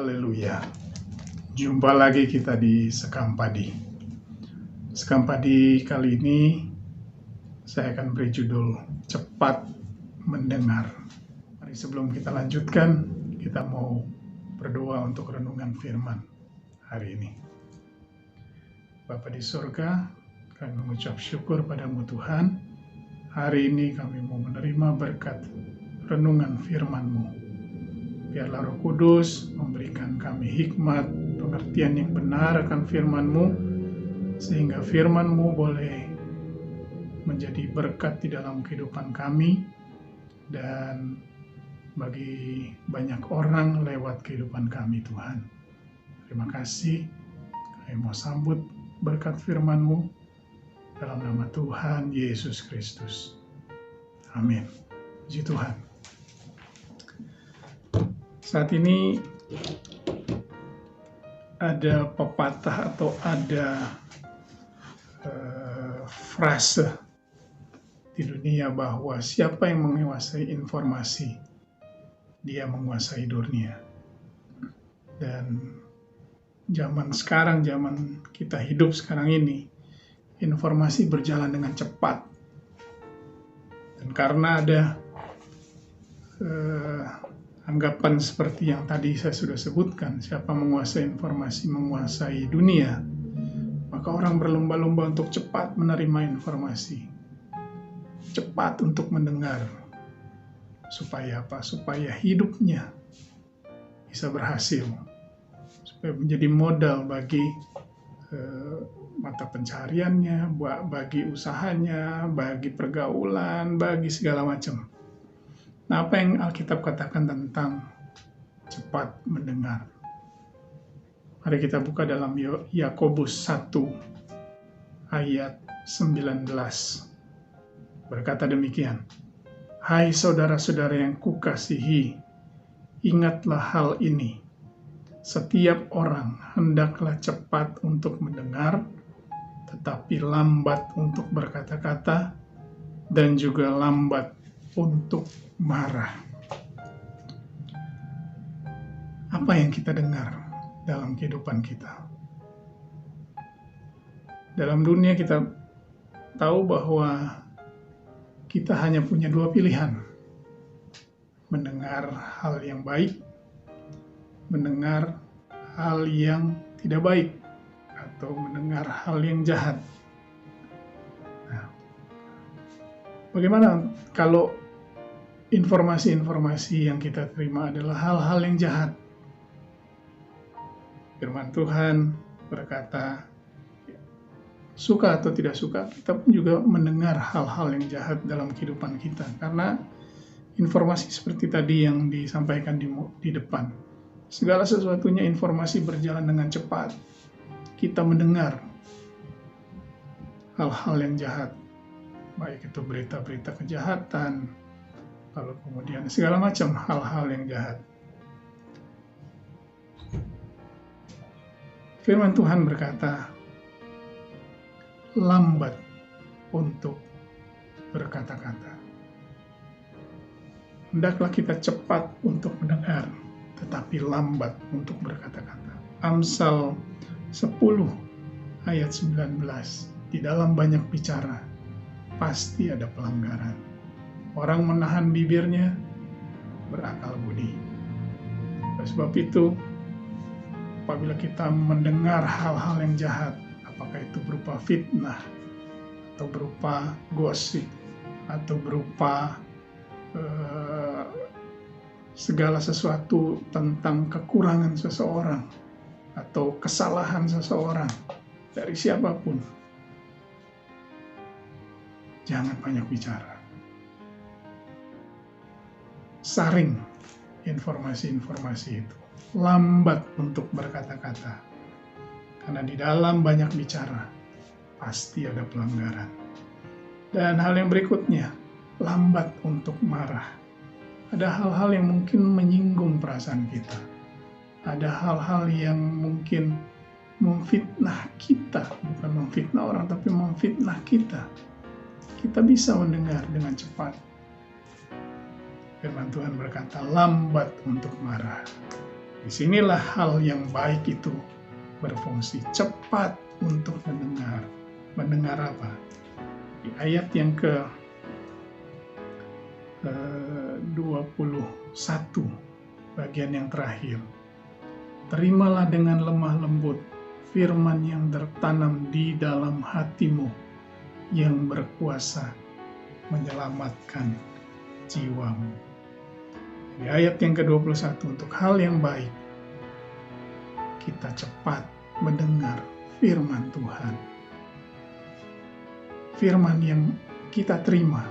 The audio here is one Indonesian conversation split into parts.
Haleluya. Jumpa lagi kita di Sekam Padi. Sekam Padi kali ini saya akan beri judul Cepat Mendengar. Mari sebelum kita lanjutkan, kita mau berdoa untuk renungan firman hari ini. Bapa di surga, kami mengucap syukur padamu Tuhan. Hari ini kami mau menerima berkat renungan firman-Mu. Biarlah Roh Kudus memberikan kami hikmat, pengertian yang benar akan firman-Mu, sehingga firman-Mu boleh menjadi berkat di dalam kehidupan kami dan bagi banyak orang lewat kehidupan kami, Tuhan. Terima kasih, kami mau sambut berkat firman-Mu dalam nama Tuhan Yesus Kristus. Amin. Puji Tuhan. Saat ini ada pepatah atau ada frase di dunia bahwa siapa yang menguasai informasi, dia menguasai dunia. Dan zaman sekarang, zaman kita hidup sekarang ini, informasi berjalan dengan cepat. Dan karena ada anggapan seperti yang tadi saya sudah sebutkan, siapa menguasai informasi menguasai dunia, maka orang berlomba-lomba untuk cepat menerima informasi, cepat untuk mendengar. Supaya apa? Supaya hidupnya bisa berhasil, supaya menjadi modal bagi mata pencahariannya, bagi usahanya, bagi pergaulan, bagi segala macam. Nah, apa yang Alkitab katakan tentang cepat mendengar? Mari kita buka dalam Yakobus 1 ayat 19. Berkata demikian, "Hai saudara-saudara yang kukasihi, ingatlah hal ini. Setiap orang hendaklah cepat untuk mendengar, tetapi lambat untuk berkata-kata, dan juga lambat untuk marah." Apa yang kita dengar dalam kehidupan kita? Dalam dunia kita tahu bahwa kita hanya punya dua pilihan. Mendengar hal yang baik, mendengar hal yang tidak baik, atau mendengar hal yang jahat. Nah, bagaimana kalau informasi-informasi yang kita terima adalah hal-hal yang jahat? Firman Tuhan berkata, suka atau tidak suka, kita pun juga mendengar hal-hal yang jahat dalam kehidupan kita. Karena informasi seperti tadi yang disampaikan di depan, segala sesuatunya informasi berjalan dengan cepat. Kita mendengar hal-hal yang jahat, baik itu berita-berita kejahatan, lalu kemudian segala macam hal-hal yang jahat. Firman Tuhan berkata, lambat untuk berkata-kata. Hendaklah kita cepat untuk mendengar, tetapi lambat untuk berkata-kata. Amsal 10 ayat 19, di dalam banyak bicara, pasti ada pelanggaran. Orang menahan bibirnya berakal budi. Oleh sebab itu, apabila kita mendengar hal-hal yang jahat, apakah itu berupa fitnah, atau berupa gosip, atau berupa segala sesuatu tentang kekurangan seseorang, atau kesalahan seseorang, dari siapapun, jangan banyak bicara. Saring informasi-informasi itu. Lambat untuk berkata-kata. Karena di dalam banyak bicara, pasti ada pelanggaran. Dan hal yang berikutnya, lambat untuk marah. Ada hal-hal yang mungkin menyinggung perasaan kita. Ada hal-hal yang mungkin memfitnah kita. Bukan memfitnah orang, tapi memfitnah kita. Kita bisa mendengar dengan cepat. Firman Tuhan berkata, lambat untuk marah. Disinilah hal yang baik itu berfungsi, cepat untuk mendengar. Mendengar apa? Di ayat yang ke 21, bagian yang terakhir. Terimalah dengan lemah lembut firman yang tertanam di dalam hatimu, yang berkuasa menyelamatkan jiwamu. Di ayat yang ke-21, untuk hal yang baik, kita cepat mendengar firman Tuhan. Firman yang kita terima,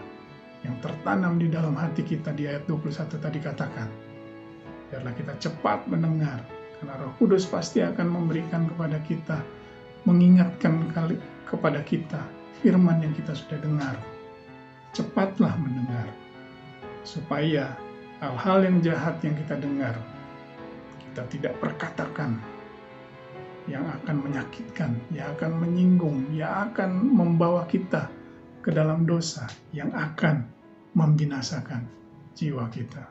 yang tertanam di dalam hati kita, di ayat 21 tadi katakan, biarlah kita cepat mendengar, karena Roh Kudus pasti akan memberikan kepada kita, mengingatkan kepada kita firman yang kita sudah dengar. Cepatlah mendengar, supaya hal-hal yang jahat yang kita dengar, kita tidak perkatakan, yang akan menyakitkan, yang akan menyinggung, yang akan membawa kita ke dalam dosa, yang akan membinasakan jiwa kita.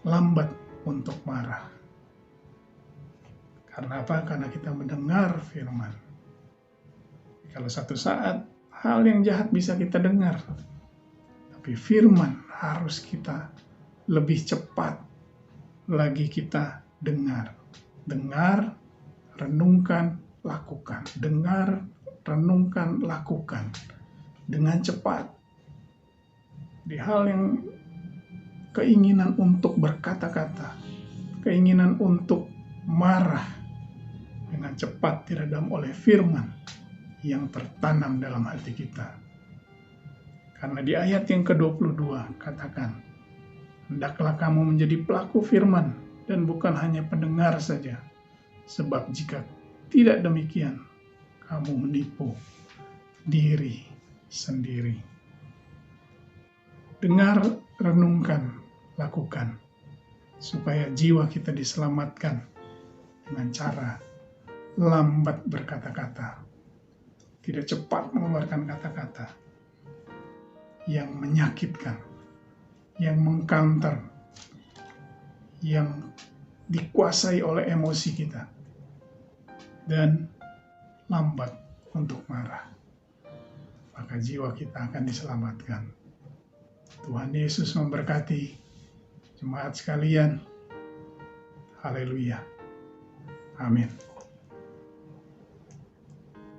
Lambat untuk marah. Karena apa? Karena kita mendengar firman. Kalau satu saat hal yang jahat bisa kita dengar, tapi firman harus kita lebih cepat lagi kita dengar. Dengar, renungkan, lakukan. Dengar, renungkan, lakukan. Dengan cepat. Di hal yang keinginan untuk berkata-kata, keinginan untuk marah, dengan cepat diredam oleh firman yang tertanam dalam hati kita. Karena di ayat yang ke-22 katakan, hendaklah kamu menjadi pelaku firman dan bukan hanya pendengar saja, sebab jika tidak demikian, kamu menipu diri sendiri. Dengar, renungkan, lakukan, supaya jiwa kita diselamatkan dengan cara lambat berkata-kata, tidak cepat mengeluarkan kata-kata yang menyakitkan, yang mengcounter, yang dikuasai oleh emosi kita, dan lambat untuk marah. Maka jiwa kita akan diselamatkan. Tuhan Yesus memberkati jemaat sekalian. Haleluya. Amin.